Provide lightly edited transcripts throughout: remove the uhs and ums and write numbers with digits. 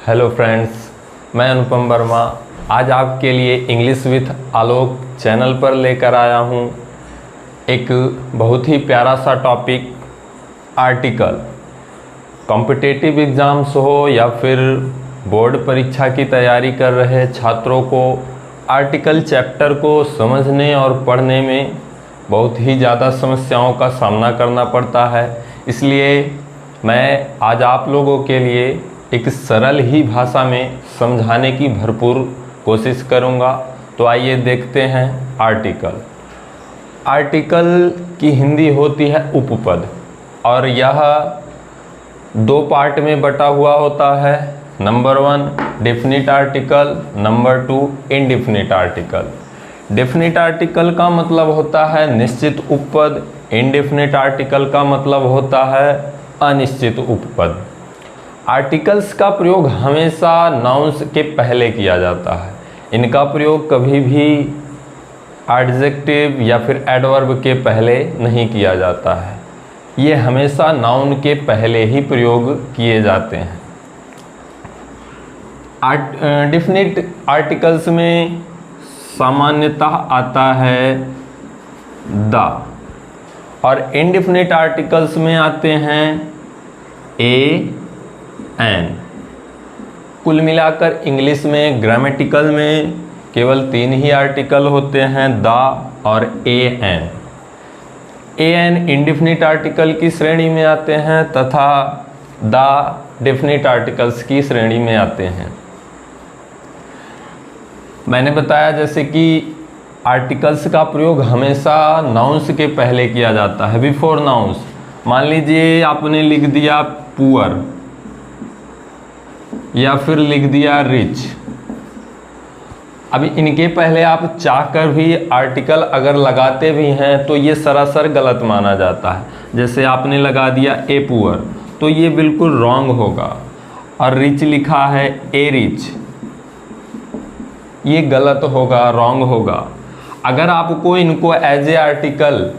Hello friends, मैं अनुपम वर्मा आज आपके लिए इंग्लिश विथ आलोक चैनल पर लेकर आया हूँ एक बहुत ही प्यारा सा टॉपिक आर्टिकल। कॉम्पिटिटिव एग्ज़ाम्स हो या फिर बोर्ड परीक्षा की तैयारी कर रहे छात्रों को आर्टिकल चैप्टर को समझने और पढ़ने में बहुत ही ज़्यादा समस्याओं का सामना करना पड़ता है। इसलिए मैं आज आप लोगों के लिए एक सरल ही भाषा में समझाने की भरपूर कोशिश करूंगा। तो आइए देखते हैं आर्टिकल। आर्टिकल की हिंदी होती है उपपद और यह दो पार्ट में बटा हुआ होता है। Number 1 definite article, number 2 indefinite article. Definite article का मतलब होता है निश्चित उपपद, इनडेफिनिट आर्टिकल का मतलब होता है अनिश्चित उपपद। आर्टिकल्स का प्रयोग हमेशा नाउन्स के पहले किया जाता है। इनका प्रयोग कभी भी एडजेक्टिव या फिर एडवर्ब के पहले नहीं किया जाता है। ये हमेशा नाउन के पहले ही प्रयोग किए जाते हैं। डेफिनिट आर्टिकल्स में सामान्यतः आता है द और इनडेफिनिट आर्टिकल्स में आते हैं ए, एन। कुल मिलाकर इंग्लिश में ग्रामेटिकल में केवल 3 ही आर्टिकल होते हैं, द और ए, एन। ए, एन इनडेफिनिट आर्टिकल की श्रेणी में आते हैं तथा द डेफिनिट आर्टिकल्स की श्रेणी में आते हैं। मैंने बताया जैसे कि आर्टिकल्स का प्रयोग हमेशा नाउन्स के पहले किया जाता है, बिफोर नाउन्स। मान लीजिए आपने लिख दिया पुअर या फिर लिख दिया रिच। अभी इनके पहले आप चाहकर भी आर्टिकल अगर लगाते भी हैं तो ये सरासर गलत माना जाता है। जैसे आपने लगा दिया ए पुअर तो ये बिल्कुल रॉन्ग होगा, और रिच लिखा है ए रिच, ये गलत होगा, रॉन्ग होगा। अगर आपको इनको एज ए आर्टिकल,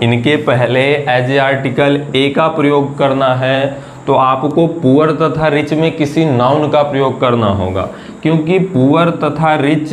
इनके पहले एज ए आर्टिकल ए का प्रयोग करना है तो आपको पुअर तथा रिच में किसी नाउन का प्रयोग करना होगा, क्योंकि पुअर तथा रिच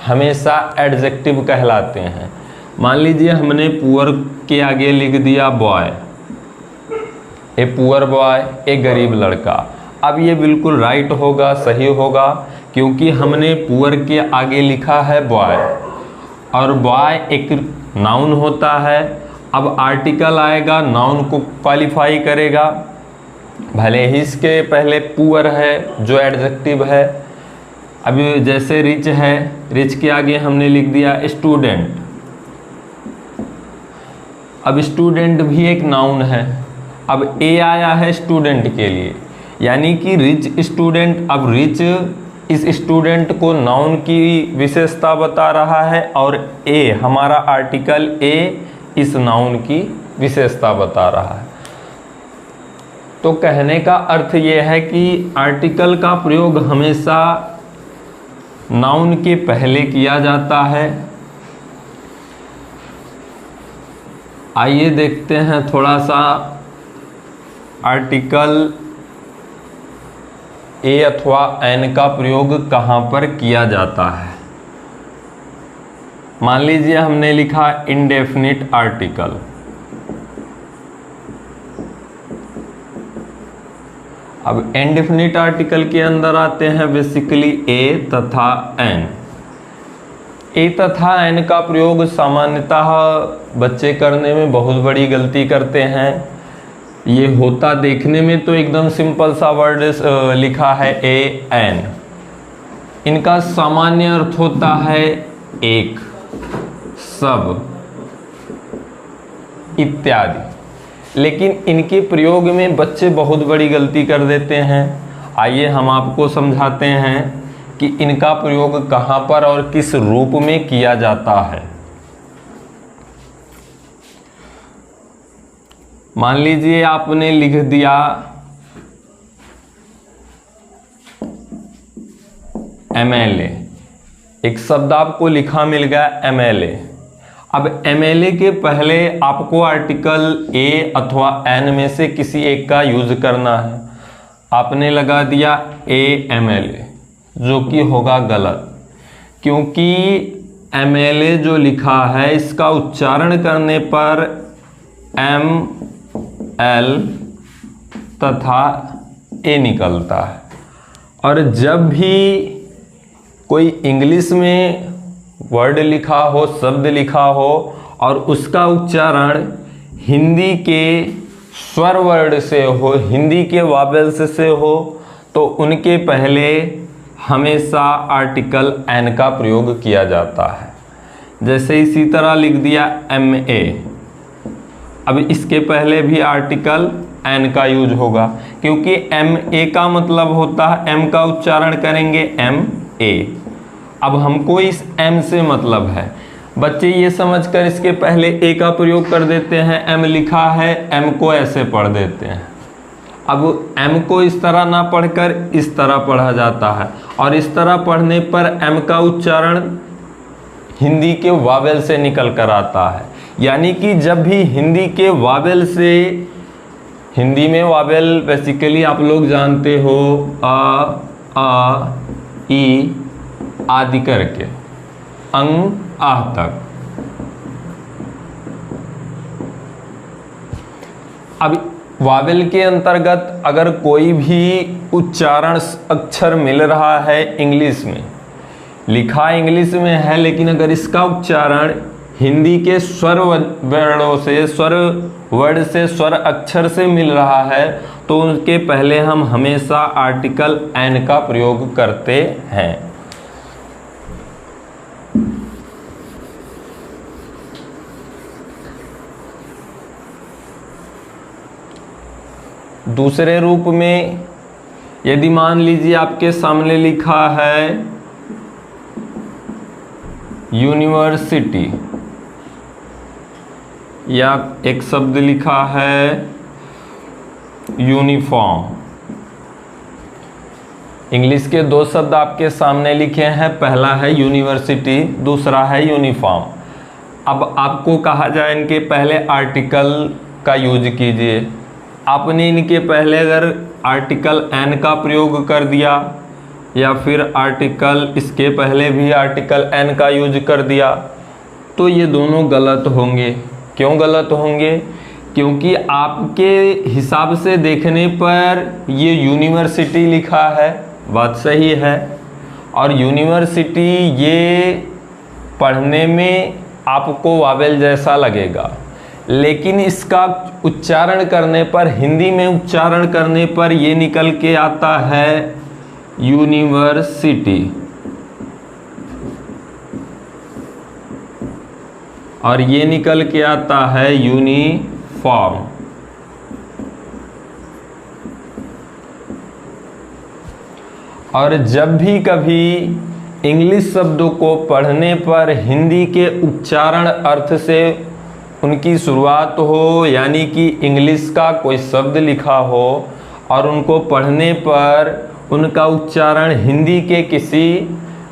हमेशा एडजेक्टिव कहलाते हैं। मान लीजिए हमने पुअर के आगे लिख दिया बॉय, ए पुअर बॉय, ए गरीब लड़का। अब ये बिल्कुल राइट होगा, सही होगा, क्योंकि हमने पुअर के आगे लिखा है बॉय और बॉय एक नाउन होता है। अब आर्टिकल आएगा, नाउन को क्वालिफाई करेगा, भले ही इसके पहले पुअर है जो एडजेक्टिव है। अभी जैसे रिच है, रिच के आगे हमने लिख दिया स्टूडेंट। अब स्टूडेंट भी एक नाउन है, अब ए आया है स्टूडेंट के लिए, यानी कि रिच स्टूडेंट। अब रिच इस स्टूडेंट को नाउन की विशेषता बता रहा है और ए हमारा आर्टिकल ए इस नाउन की विशेषता बता रहा है। तो कहने का अर्थ ये है कि आर्टिकल का प्रयोग हमेशा नाउन के पहले किया जाता है। आइए देखते हैं थोड़ा सा आर्टिकल ए अथवा एन का प्रयोग कहाँ पर किया जाता है। मान लीजिए हमने लिखा इनडेफिनिट आर्टिकल। अब इनडेफिनिट आर्टिकल के अंदर आते हैं बेसिकली ए तथा एन। ए तथा एन का प्रयोग सामान्यतः बच्चे करने में बहुत बड़ी गलती करते हैं। ये होता देखने में तो एकदम सिंपल सा वर्ड लिखा है ए एन। इनका सामान्य अर्थ होता है एक, सब इत्यादि, लेकिन इनके प्रयोग में बच्चे बहुत बड़ी गलती कर देते हैं। आइए हम आपको समझाते हैं कि इनका प्रयोग कहाँ पर और किस रूप में किया जाता है। मान लीजिए आपने लिख दिया MLA, एक शब्द आपको लिखा मिल गया MLA। अब MLA के पहले आपको आर्टिकल ए अथवा एन में से किसी एक का यूज करना है। आपने लगा दिया AMLA, जो कि होगा गलत, क्योंकि MLA जो लिखा है इसका उच्चारण करने पर ML तथा A निकलता है। और जब भी कोई इंग्लिश में वर्ड लिखा हो, शब्द लिखा हो और उसका उच्चारण हिंदी के स्वर वर्ड से हो, हिंदी के वावेल्स से हो, तो उनके पहले हमेशा आर्टिकल एन का प्रयोग किया जाता है। जैसे इसी तरह लिख दिया MA, अब इसके पहले भी आर्टिकल एन का यूज होगा, क्योंकि MA का मतलब होता है, M का उच्चारण करेंगे MA। अब हमको इस M से मतलब है, बच्चे ये समझकर इसके पहले A का प्रयोग कर देते हैं। M लिखा है, M को ऐसे पढ़ देते हैं। अब M को इस तरह ना पढ़कर इस तरह पढ़ा जाता है, और इस तरह पढ़ने पर M का उच्चारण हिंदी के वावेल से निकल कर आता है। यानी कि जब भी हिंदी के वावेल से, हिंदी में वावेल बेसिकली आप लोग जानते हो, आ, ई आदि करके अंग आह तक। अब वावेल के अंतर्गत अगर कोई भी उच्चारण अक्षर मिल रहा है, इंग्लिश में लिखा इंग्लिश में है, लेकिन अगर इसका उच्चारण हिंदी के स्वर वर्णों से, स्वर वर्ड से, स्वर अक्षर से मिल रहा है, तो उनके पहले हम हमेशा आर्टिकल एन का प्रयोग करते हैं। दूसरे रूप में यदि मान लीजिए आपके सामने लिखा है यूनिवर्सिटी, या एक शब्द लिखा है यूनिफॉर्म। इंग्लिश के दो शब्द आपके सामने लिखे हैं, पहला है यूनिवर्सिटी, दूसरा है यूनिफॉर्म। अब आपको कहा जाए इनके पहले आर्टिकल का यूज कीजिए। आपने इनके पहले अगर आर्टिकल एन का प्रयोग कर दिया, या फिर आर्टिकल इसके पहले भी आर्टिकल एन का यूज कर दिया, तो ये दोनों गलत होंगे। क्यों गलत होंगे? क्योंकि आपके हिसाब से देखने पर ये यूनिवर्सिटी लिखा है, बात सही है, और यूनिवर्सिटी ये पढ़ने में आपको वावेल जैसा लगेगा, लेकिन इसका उच्चारण करने पर, हिंदी में उच्चारण करने पर ये निकल के आता है यूनिवर्सिटी, और ये निकल के आता है यूनिफॉर्म। और जब भी कभी इंग्लिश शब्दों को पढ़ने पर हिंदी के उच्चारण अर्थ से उनकी शुरुआत हो, यानी कि इंग्लिश का कोई शब्द लिखा हो और उनको पढ़ने पर उनका उच्चारण हिंदी के किसी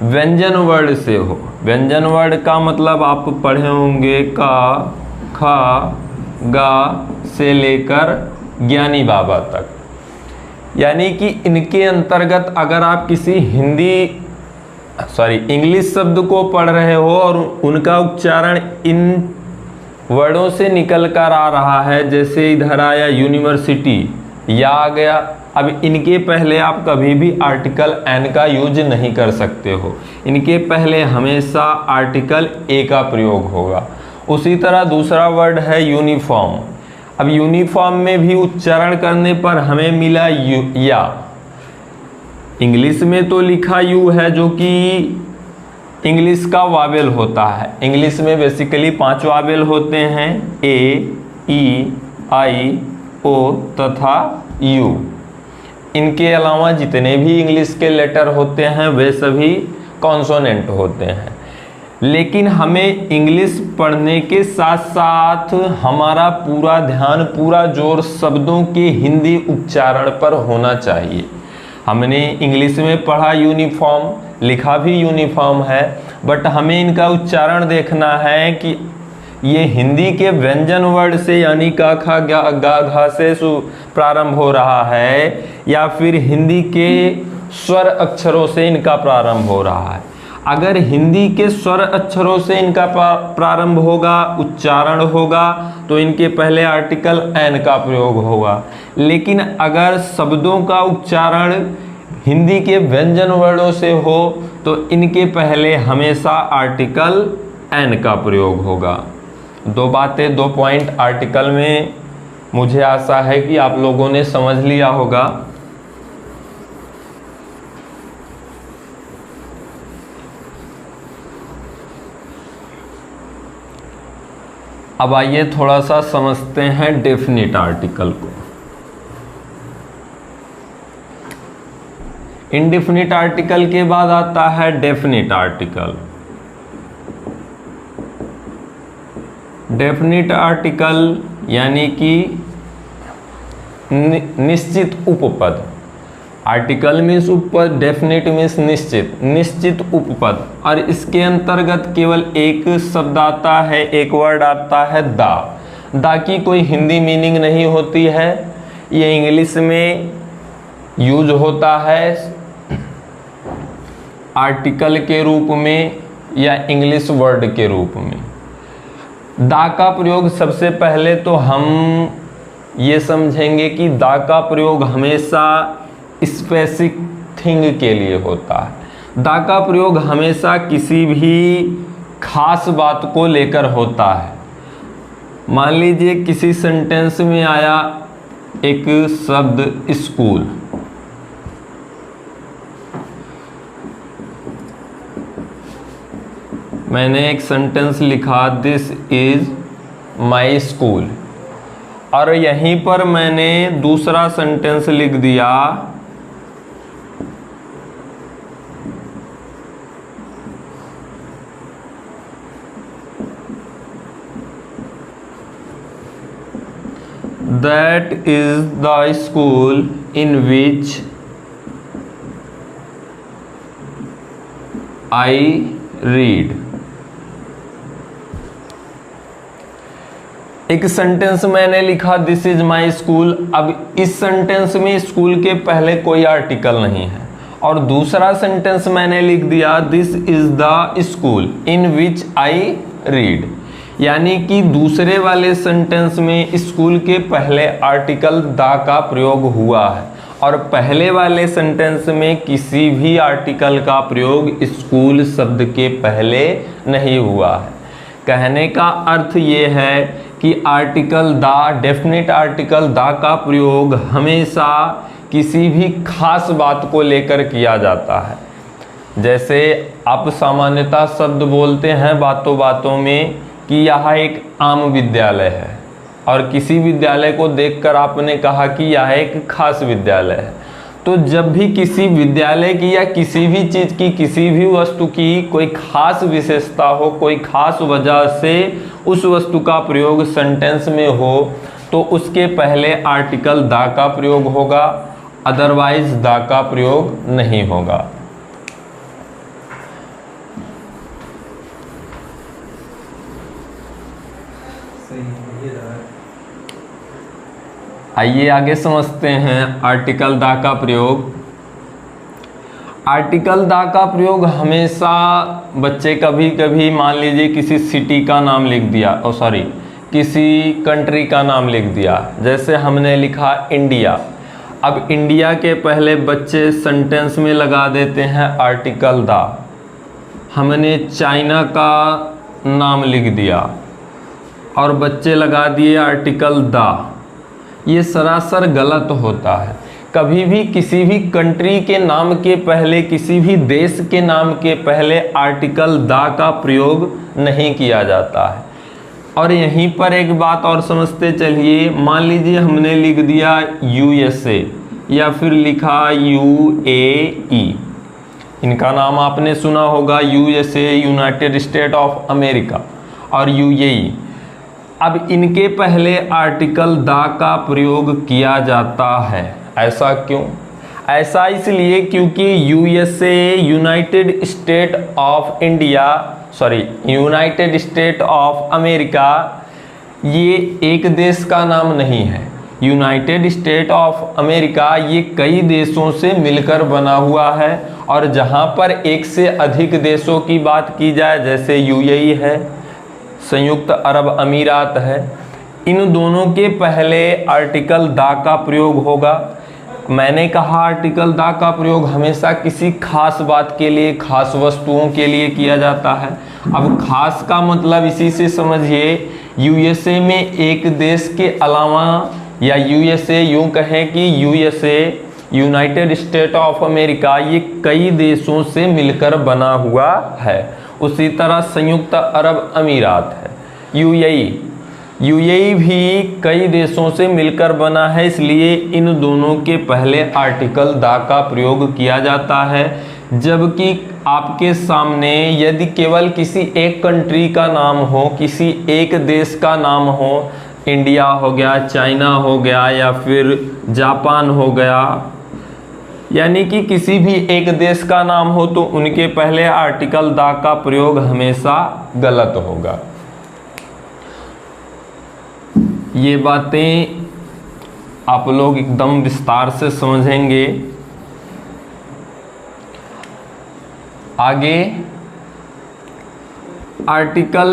व्यंजन वर्ड से हो। व्यंजन वर्ड का मतलब आप पढ़े होंगे का, खा, गा से लेकर ज्ञानी बाबा तक। यानी कि इनके अंतर्गत अगर आप किसी इंग्लिश शब्द को पढ़ रहे हो और उनका उच्चारण इन वर्डों से निकल कर आ रहा है, जैसे इधर आया यूनिवर्सिटी, या आ गया, अब इनके पहले आप कभी भी आर्टिकल एन का यूज नहीं कर सकते हो। इनके पहले हमेशा आर्टिकल ए का प्रयोग होगा। उसी तरह दूसरा वर्ड है यूनिफॉर्म। अब यूनिफॉर्म में भी उच्चारण करने पर हमें मिला यू, या। इंग्लिश में तो लिखा यू है, जो कि इंग्लिश का वावेल होता है। इंग्लिश में बेसिकली 5 वावेल होते हैं, ए, ई, आई, ओ तथा यू। इनके अलावा जितने भी इंग्लिश के लेटर होते हैं वे सभी कॉन्सोनेंट होते हैं। लेकिन हमें इंग्लिश पढ़ने के साथ साथ हमारा पूरा ध्यान, पूरा जोर शब्दों के हिंदी उच्चारण पर होना चाहिए। हमने इंग्लिश में पढ़ा यूनिफॉर्म, लिखा भी यूनिफॉर्म है, बट हमें इनका उच्चारण देखना है कि ये हिंदी के व्यंजन वर्ड से यानी का खा गा गा घा से प्रारंभ हो रहा है या फिर हिंदी के स्वर अक्षरों से इनका प्रारंभ हो रहा है। अगर हिंदी के स्वर अक्षरों से इनका प्रारंभ होगा, उच्चारण होगा, तो इनके पहले आर्टिकल एन का प्रयोग होगा। लेकिन अगर शब्दों का उच्चारण हिंदी के व्यंजन वर्णों से हो तो इनके पहले हमेशा आर्टिकल एन का प्रयोग होगा। दो बातें, 2 पॉइंट आर्टिकल में मुझे आशा है कि आप लोगों ने समझ लिया होगा। अब आइए थोड़ा सा समझते हैं डेफिनिट आर्टिकल को। इनडेफिनिट आर्टिकल के बाद आता है डेफिनिट आर्टिकल। डेफिनिट आर्टिकल यानी कि निश्चित उपपद। आर्टिकल मीन्स उपपद, डेफिनिट मीन्स निश्चित उपपद। और इसके अंतर्गत केवल एक शब्द आता है, एक वर्ड आता है दा की कोई हिंदी मीनिंग नहीं होती है। ये इंग्लिश में यूज होता है आर्टिकल के रूप में या इंग्लिश वर्ड के रूप में। दा का प्रयोग सबसे पहले तो हम ये समझेंगे कि दा का प्रयोग हमेशा स्पेसिफिक थिंग के लिए होता है। दा का प्रयोग हमेशा किसी भी खास बात को लेकर होता है। मान लीजिए किसी सेंटेंस में आया एक शब्द स्कूल, मैंने एक सेंटेंस लिखा दिस इज माई स्कूल, और यहीं पर मैंने दूसरा सेंटेंस लिख दिया that is the school in which I read। एक सेंटेंस मैंने लिखा दिस इज माई स्कूल। अब इस सेंटेंस में स्कूल के पहले कोई आर्टिकल नहीं है, और दूसरा सेंटेंस मैंने लिख दिया this is the school in which I read, यानी कि दूसरे वाले सेंटेंस में स्कूल के पहले आर्टिकल दा का प्रयोग हुआ है और पहले वाले सेंटेंस में किसी भी आर्टिकल का प्रयोग स्कूल शब्द के पहले नहीं हुआ है। कहने का अर्थ ये है कि आर्टिकल दा, डेफिनेट आर्टिकल दा का प्रयोग हमेशा किसी भी खास बात को लेकर किया जाता है। जैसे आप सामान्यतः शब्द बोलते हैं बातों बातों में कि यह एक आम विद्यालय है, और किसी विद्यालय को देखकर आपने कहा कि यह एक खास विद्यालय है। तो जब भी किसी विद्यालय की या किसी भी चीज़ की, किसी भी वस्तु की कोई खास विशेषता हो, कोई खास वजह से उस वस्तु का प्रयोग सेंटेंस में हो, तो उसके पहले आर्टिकल दा का प्रयोग होगा, अदरवाइज दा का प्रयोग नहीं होगा। आइए आगे समझते हैं आर्टिकल दा का प्रयोग। आर्टिकल दा का प्रयोग हमेशा बच्चे कभी कभी मान लीजिए किसी सिटी का नाम लिख दिया, किसी कंट्री का नाम लिख दिया। जैसे हमने लिखा इंडिया, अब इंडिया के पहले बच्चे सेंटेंस में लगा देते हैं आर्टिकल दा। हमने चाइना का नाम लिख दिया और बच्चे लगा दिए आर्टिकल दा। ये सरासर गलत होता है। कभी भी किसी भी कंट्री के नाम के पहले, किसी भी देश के नाम के पहले आर्टिकल दा का प्रयोग नहीं किया जाता है। और यहीं पर एक बात और समझते चलिए, मान लीजिए हमने लिख दिया USA या फिर लिखा UAE। इनका नाम आपने सुना होगा, USA United state of America और UAE। अब इनके पहले आर्टिकल दा का प्रयोग किया जाता है। ऐसा क्यों? ऐसा इसलिए क्योंकि USA United state of India United state of America ये एक देश का नाम नहीं है। यूनाइटेड स्टेट ऑफ अमेरिका ये कई देशों से मिलकर बना हुआ है, और जहाँ पर एक से अधिक देशों की बात की जाए, जैसे यूएई है, संयुक्त अरब अमीरात है, इन दोनों के पहले आर्टिकल द का प्रयोग होगा। मैंने कहा आर्टिकल द का प्रयोग हमेशा किसी खास बात के लिए, खास वस्तुओं के लिए किया जाता है। अब खास का मतलब इसी से समझिए, यूएसए में एक देश के अलावा, या यूएसए यूं कहें कि USA United state of America ये कई देशों से मिलकर बना हुआ है। उसी तरह संयुक्त अरब अमीरात है, यूएई भी कई देशों से मिलकर बना है, इसलिए इन दोनों के पहले आर्टिकल द का प्रयोग किया जाता है। जबकि आपके सामने यदि केवल किसी एक कंट्री का नाम हो, किसी एक देश का नाम हो, इंडिया हो गया, चाइना हो गया, या फिर जापान हो गया, यानी कि किसी भी एक देश का नाम हो, तो उनके पहले आर्टिकल द का प्रयोग हमेशा गलत होगा। ये बातें आप लोग एकदम विस्तार से समझेंगे। आगे आर्टिकल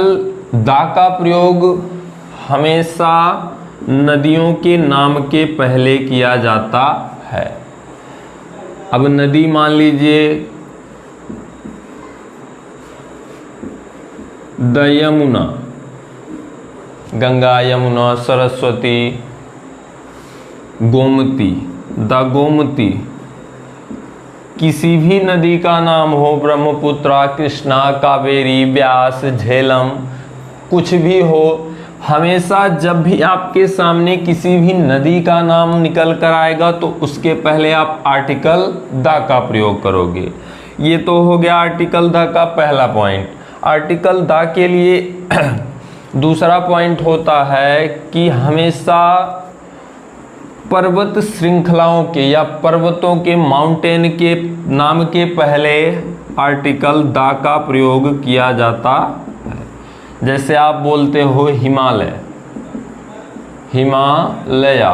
द का प्रयोग हमेशा नदियों के नाम के पहले किया जाता है। अब नदी मान लीजिए द यमुना, गंगा, यमुना, सरस्वती, गोमती, द गोमती, किसी भी नदी का नाम हो, ब्रह्मपुत्रा, कृष्णा, कावेरी, व्यास, झेलम, कुछ भी हो, हमेशा जब भी आपके सामने किसी भी नदी का नाम निकल कर आएगा तो उसके पहले आप आर्टिकल द का प्रयोग करोगे। ये तो हो गया आर्टिकल द का पहला पॉइंट। आर्टिकल द के लिए दूसरा पॉइंट होता है कि हमेशा पर्वत श्रृंखलाओं के या पर्वतों के, माउंटेन के नाम के पहले आर्टिकल द का प्रयोग किया जाता है। जैसे आप बोलते हो हिमालय, हिमालया,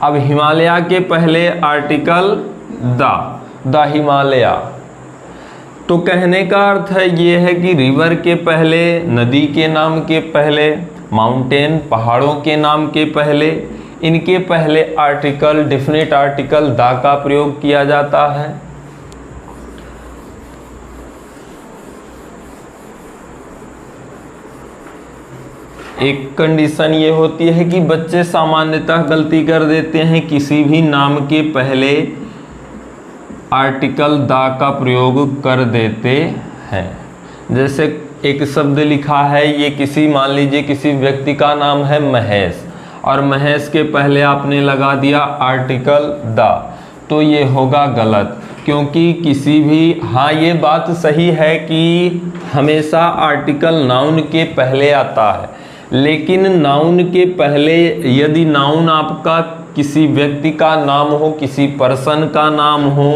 अब हिमालया के पहले आर्टिकल द हिमालया, तो कहने का अर्थ है ये है कि रिवर के पहले, नदी के नाम के पहले, माउंटेन पहाड़ों के नाम के पहले, इनके पहले आर्टिकल, डेफिनेट आर्टिकल द का प्रयोग किया जाता है। एक कंडीशन ये होती है कि बच्चे सामान्यतः गलती कर देते हैं, किसी भी नाम के पहले आर्टिकल द का प्रयोग कर देते हैं। जैसे एक शब्द लिखा है, ये किसी, मान लीजिए किसी व्यक्ति का नाम है महेश, और महेश के पहले आपने लगा दिया आर्टिकल द, तो ये होगा गलत, क्योंकि किसी भी, हाँ ये बात सही है कि हमेशा आर्टिकल नाउन के पहले आता है, लेकिन नाउन के पहले यदि नाउन आपका किसी व्यक्ति का नाम हो, किसी पर्सन का नाम हो,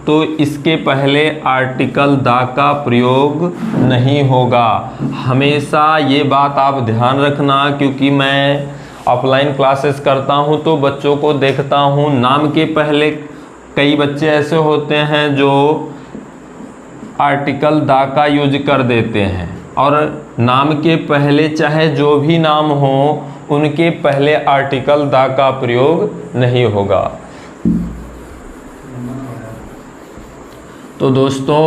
तो इसके पहले आर्टिकल द का प्रयोग नहीं होगा। हमेशा ये बात आप ध्यान रखना, क्योंकि मैं ऑफलाइन क्लासेस करता हूँ तो बच्चों को देखता हूँ, नाम के पहले कई बच्चे ऐसे होते हैं जो आर्टिकल द का यूज कर देते हैं, और नाम के पहले चाहे जो भी नाम हो उनके पहले आर्टिकल द का प्रयोग नहीं होगा। तो दोस्तों,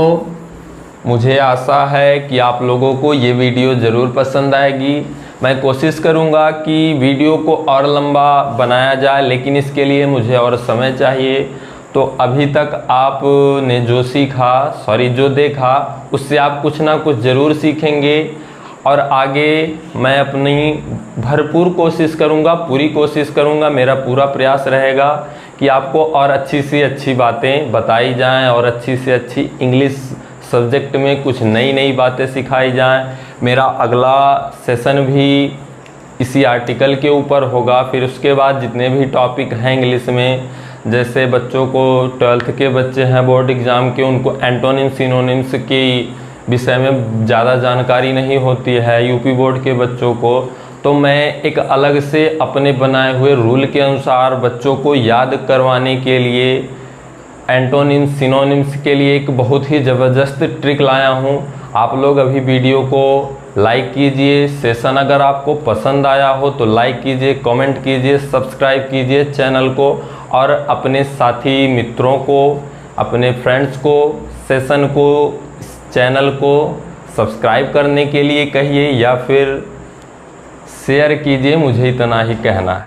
मुझे आशा है कि आप लोगों को ये वीडियो ज़रूर पसंद आएगी। मैं कोशिश करूँगा कि वीडियो को और लंबा बनाया जाए, लेकिन इसके लिए मुझे और समय चाहिए। तो अभी तक आपने जो सीखा, जो देखा, उससे आप कुछ ना कुछ ज़रूर सीखेंगे, और आगे मैं अपनी भरपूर कोशिश करूँगा, पूरी कोशिश करूँगा, मेरा पूरा प्रयास रहेगा कि आपको और अच्छी से अच्छी बातें बताई जाएं, और अच्छी से अच्छी इंग्लिश सब्जेक्ट में कुछ नई नई बातें सिखाई जाएं। मेरा अगला सेशन भी इसी आर्टिकल के ऊपर होगा। फिर उसके बाद जितने भी टॉपिक हैं इंग्लिश में, जैसे बच्चों को 12th के बच्चे हैं बोर्ड एग्ज़ाम के, उनको एंटोनिम सिनोनिम्स की विषय में ज़्यादा जानकारी नहीं होती है यूपी बोर्ड के बच्चों को, तो मैं एक अलग से अपने बनाए हुए रूल के अनुसार बच्चों को याद करवाने के लिए एंटोनिम्स सिनोनिम्स के लिए एक बहुत ही ज़बरदस्त ट्रिक लाया हूँ। आप लोग अभी वीडियो को लाइक कीजिए, सेशन अगर आपको पसंद आया हो तो लाइक कीजिए, कमेंट कीजिए, सब्सक्राइब कीजिए चैनल को, और अपने साथी मित्रों को, अपने फ्रेंड्स को सेशन को, चैनल को सब्सक्राइब करने के लिए कहिए या फिर शेयर कीजिए। मुझे इतना ही कहना है।